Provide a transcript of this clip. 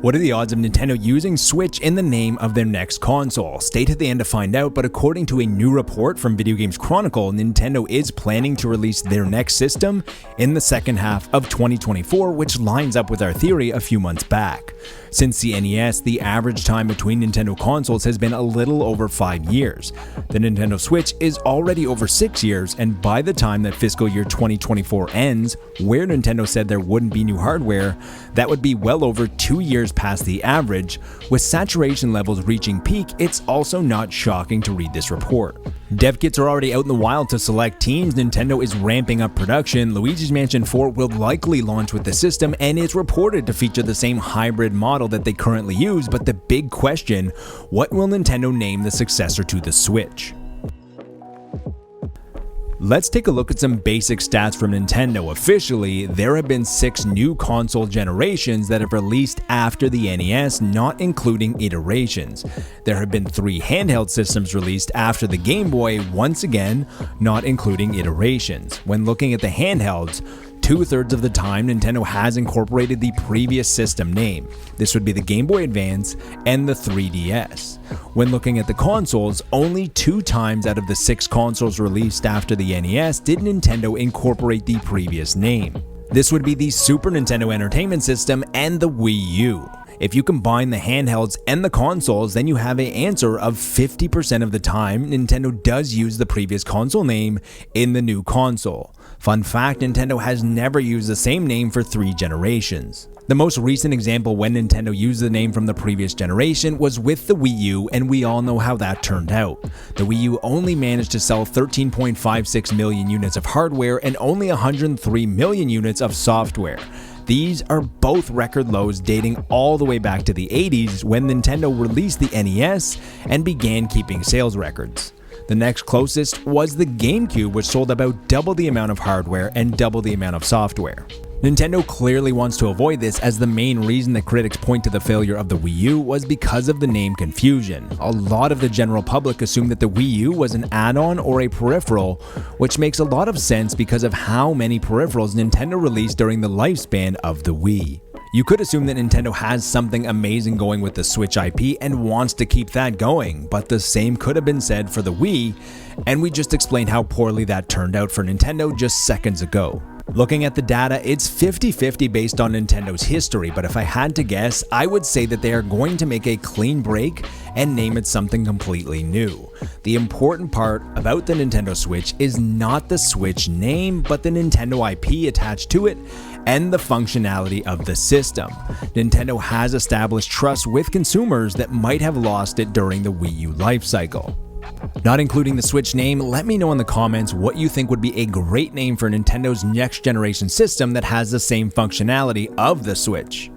What are the odds of Nintendo using Switch in the name of their next console? Stay to the end to find out, but according to a new report from Games Chronicle, Nintendo is planning to release their next system in the second half of 2024, which lines up with our theory a few months back. Since the NES, the average time between Nintendo consoles has been a little over 5 years. The Nintendo Switch is already over 6 years, and by the time that fiscal year 2024 ends, where Nintendo said there wouldn't be new hardware, that would be well over 2 years past the average. With saturation levels reaching peak, it's also not shocking to read this report. Dev kits are already out in the wild to select teams. Nintendo is ramping up production. Luigi's Mansion 4 will likely launch with the system and is reported to feature the same hybrid model that they currently use, but the big question, what will Nintendo name the successor to the Switch? Let's take a look at some basic stats from Nintendo. Officially, there have been 6 new console generations that have released after the NES, not including iterations. There have been 3 handheld systems released after the Game Boy, once again, not including iterations. When looking at the handhelds, 2/3 of the time Nintendo has incorporated the previous system name. This would be the Game Boy Advance and the 3DS. When looking at the consoles, only 2 times out of the 6 consoles released after the NES did Nintendo incorporate the previous name. This would be the Super Nintendo Entertainment System and the Wii U. If you combine the handhelds and the consoles, then you have an answer of 50% of the time Nintendo does use the previous console name in the new console. Fun fact, Nintendo has never used the same name for 3 generations. The most recent example when Nintendo used the name from the previous generation was with the Wii U, and we all know how that turned out. The Wii U only managed to sell 13.56 million units of hardware and only 103 million units of software. These are both record lows dating all the way back to the 80s when Nintendo released the NES and began keeping sales records. The next closest was the GameCube, which sold about double the amount of hardware and double the amount of software. Nintendo clearly wants to avoid this, as the main reason that critics point to the failure of the Wii U was because of the name confusion. A lot of the general public assumed that the Wii U was an add-on or a peripheral, which makes a lot of sense because of how many peripherals Nintendo released during the lifespan of the Wii. You could assume that Nintendo has something amazing going with the Switch IP and wants to keep that going, but the same could have been said for the Wii, and we just explained how poorly that turned out for Nintendo just seconds ago. Looking at the data, it's 50-50 based on Nintendo's history, but if I had to guess, I would say that they are going to make a clean break and name it something completely new. The important part about the Nintendo Switch is not the Switch name, but the Nintendo IP attached to it and the functionality of the system. Nintendo has established trust with consumers that might have lost it during the Wii U lifecycle. Not including the Switch name, let me know in the comments what you think would be a great name for Nintendo's next generation system that has the same functionality of the Switch.